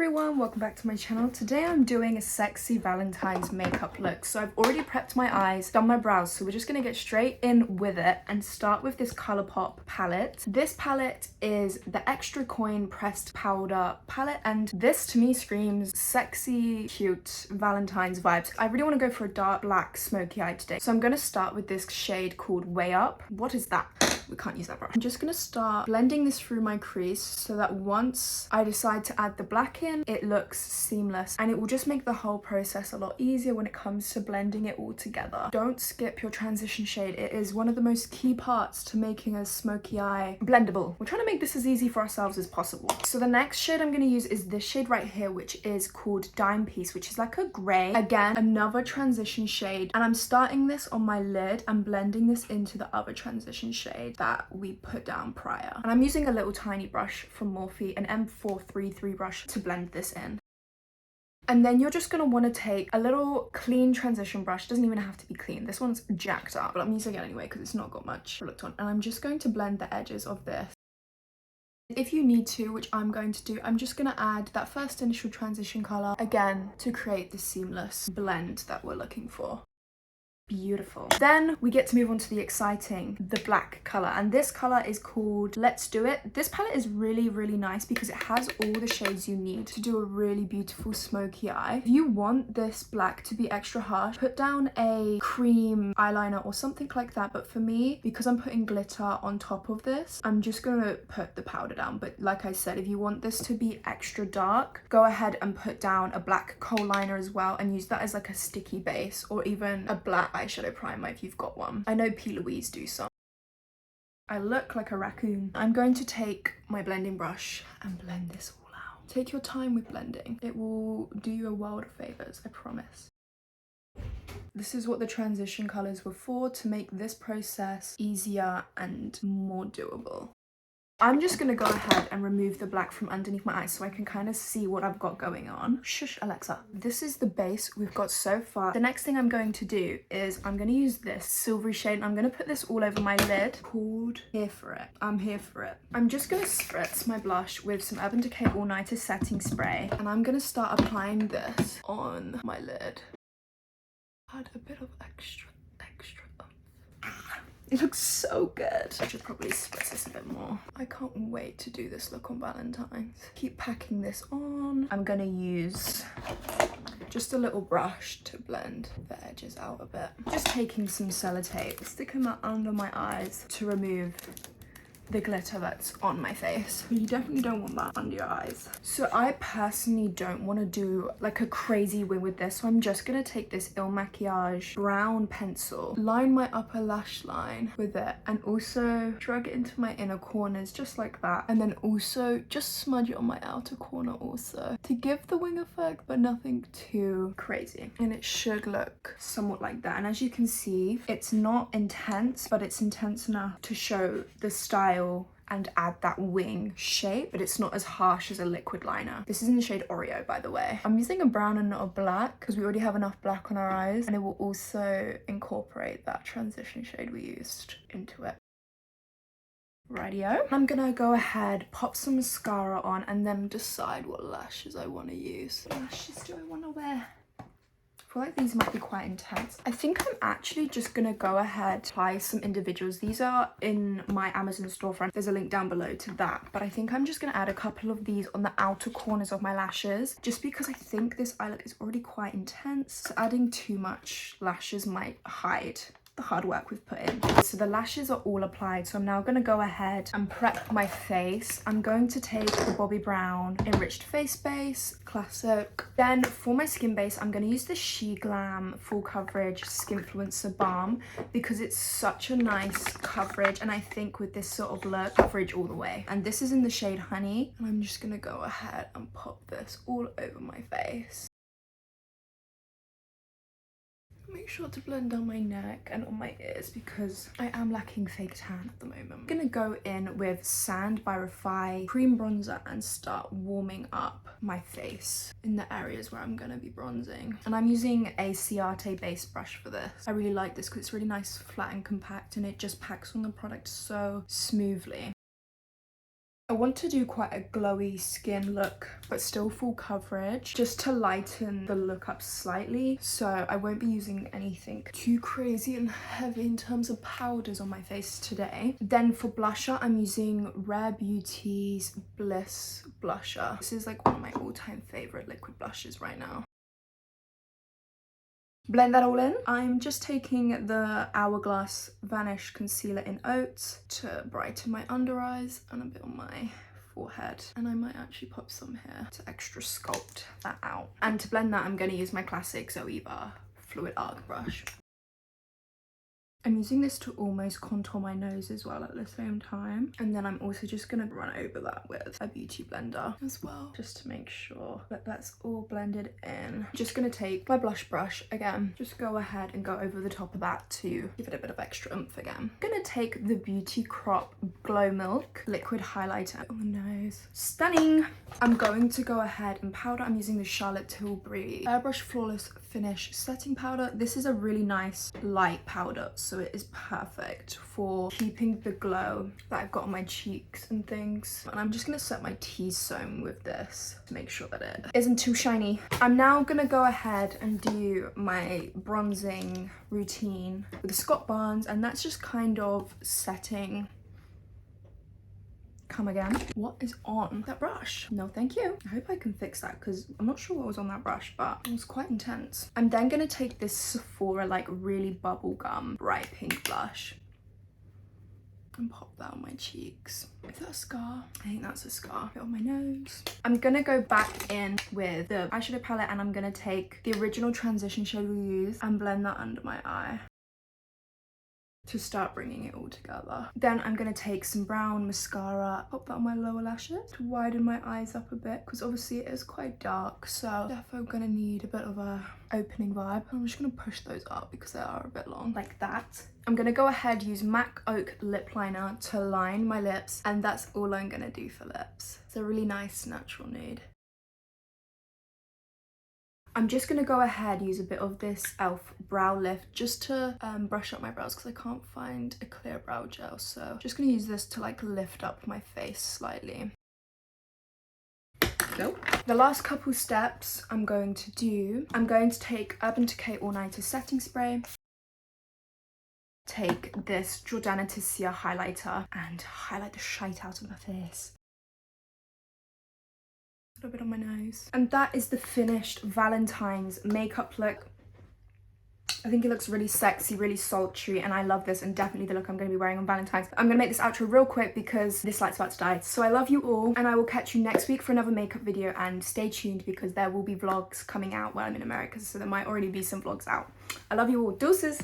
everyone, welcome back to my channel. Today I'm doing a sexy Valentine's makeup look. So I've already prepped my eyes, done my brows, so we're just gonna get straight in with it and start with this Colourpop palette. This palette is the Extra Coin Pressed Powder palette, and this to me screams sexy, cute Valentine's vibes. I really want to go for a dark black smoky eye today, so I'm gonna start with this shade called Way Up. What is that? We can't use that brush. I'm just gonna start blending this through my crease so that once I decide to add the black in, it looks seamless, and it will just make the whole process a lot easier when it comes to blending it all together. Don't skip your transition shade. It is one of the most key parts to making a smoky eye blendable. We're trying to make this as easy for ourselves as possible. So the next shade I'm gonna use is this shade right here, which is called Dime Piece, which is like a gray. Again, another transition shade, and I'm starting this on my lid and blending this into the other transition shade that we put down prior. And I'm using a little tiny brush from Morphe, an M433 brush, to blend this in. And then you're just going to want to take a little clean transition brush. It doesn't even have to be clean. This one's jacked up, but I'm using it anyway because it's not got much product on. And I'm just going to blend the edges of this. If you need to, which I'm going to do, I'm just going to add that first initial transition colour again to create the seamless blend that we're looking for. Beautiful. Then we get to move on to the exciting, the black color, and this color is called Let's Do It. This palette is really nice because it has all the shades you need to do a really beautiful smoky eye. If you want this black to be extra harsh, put down a cream eyeliner or something like that, but for me, because I'm putting glitter on top of this, I'm just gonna put the powder down. But like I said, if you want this to be extra dark, go ahead and put down a black kohl liner as well and use that as like a sticky base, or even a black eyeshadow primer if you've got one. I know P. Louise do some. I look like a raccoon. I'm going to take my blending brush and blend this all out. Take your time with blending. It will do you a world of favors, I promise. This is what the transition colors were for, to make this process easier and more doable. I'm just gonna go ahead and remove the black from underneath my eyes so I can kind of see what I've got going on. Shush, Alexa. This is the base we've got so far. The next thing I'm going to do is I'm gonna use this silvery shade, and I'm gonna put this all over my lid, called Here For It. I'm here for it. I'm just gonna spritz my blush with some Urban Decay All Nighter setting spray, and I'm gonna start applying this on my lid. Add a bit of extra. It looks so good. I should probably spritz this a bit more. I can't wait to do this look on Valentine's. Keep packing this on. I'm gonna use just a little brush to blend the edges out a bit. Just taking some sellotape, sticking that under my eyes to remove the glitter that's on my face. You definitely don't want that under your eyes. So I personally don't want to do like a crazy wing with this, so I'm just gonna take this Il Makiage brown pencil, line my upper lash line with it, and also drag it into my inner corners just like that, and then also just smudge it on my outer corner also to give the wing effect, but nothing too crazy, and it should look somewhat like that. And as you can see, it's not intense, but it's intense enough to show the style and add that wing shape, but it's not as harsh as a liquid liner. This is in the shade Oreo, by the way. I'm using a brown and not a black because we already have enough black on our eyes, and it will also incorporate that transition shade we used into it. Rightio. I'm gonna go ahead, pop some mascara on, and then decide what lashes I want to use. What lashes do I want to wear? I feel like these might be quite intense. I think I'm actually just gonna go ahead, apply some individuals. These are in my Amazon storefront. There's a link down below to that. But I think I'm just gonna add a couple of these on the outer corners of my lashes, just because I think this eye look is already quite intense. So adding too much lashes might hide the hard work we've put in. So the lashes are all applied, so I'm now going to go ahead and prep my face. I'm going to take the Bobbi Brown Enriched Face Base, classic. Then for my skin base, I'm going to use the sheglam Full Coverage Skinfluencer Balm because it's such a nice coverage, and I think with this sort of look, coverage all the way. And this is in the shade Honey, and I'm just going to go ahead and pop this all over my face. Make sure to blend down my neck and on my ears because I am lacking fake tan at the moment. I'm gonna go in with Sand by Refy cream bronzer and start warming up my face in the areas where I'm gonna be bronzing. And I'm using a Ciate base brush for this. I really like this because it's really nice, flat and compact, and it just packs on the product so smoothly. I want to do quite a glowy skin look, but still full coverage, just to lighten the look up slightly. So I won't be using anything too crazy and heavy in terms of powders on my face today. Then for blusher, I'm using Rare Beauty's Bliss blusher. This is like one of my all-time favorite liquid blushes right now. Blend that all in. I'm just taking the Hourglass Vanish Concealer in Oats to brighten my under eyes and a bit on my forehead. And I might actually pop some here to extra sculpt that out. And to blend that, I'm going to use my classic Zoeva Fluid Arc brush. I'm using this to almost contour my nose as well at the same time. And then I'm also just going to run over that with a beauty blender as well, just to make sure that that's all blended in. Just going to take my blush brush again, just go ahead and go over the top of that to give it a bit of extra oomph again. I'm going to take the Beauty Crop Glow Milk liquid highlighter on the nose. Stunning! I'm going to go ahead and powder. I'm using the Charlotte Tilbury Airbrush Flawless Finish Setting Powder. This is a really nice light powder, so it is perfect for keeping the glow that I've got on my cheeks and things. And I'm just going to set my T-zone with this to make sure that it isn't too shiny. I'm now going to go ahead and do my bronzing routine with the Scott Barnes, and that's just kind of setting. Come again. What is on that brush? No, thank you. I hope I can fix that because I'm not sure what was on that brush, but it was quite intense. I'm then gonna take this Sephora like really bubblegum bright pink blush and pop that on my cheeks. Is that a scar? I think that's a scar. A bit on my nose. I'm gonna go back in with the eyeshadow palette and I'm gonna take the original transition shade we used and blend that under my eye to start bringing it all together. Then I'm going to take some brown mascara, pop that on my lower lashes to widen my eyes up a bit because obviously it is quite dark, so definitely going to need a bit of a opening vibe. I'm just going to push those up because they are a bit long, like that. I'm going to go ahead use MAC Oak lip liner to line my lips, and that's all I'm going to do for lips. It's a really nice natural nude. I'm just going to go ahead use a bit of this e.l.f. brow lift just to brush up my brows because I can't find a clear brow gel, so just going to use this to like lift up my face slightly. Go. The last couple steps I'm going to take Urban Decay All Nighter setting spray, take this Jordana Ticia highlighter and highlight the shite out of my face. A little bit on my nose. And that is the finished Valentine's makeup look. I think it looks really sexy, really sultry, and I love this, and definitely the look I'm going to be wearing on Valentine's. I'm going to make this outro real quick because this light's about to die. So I love you all, and I will catch you next week for another makeup video, and stay tuned because there will be vlogs coming out while I'm in America, so there might already be some vlogs out. I love you all. Deuces!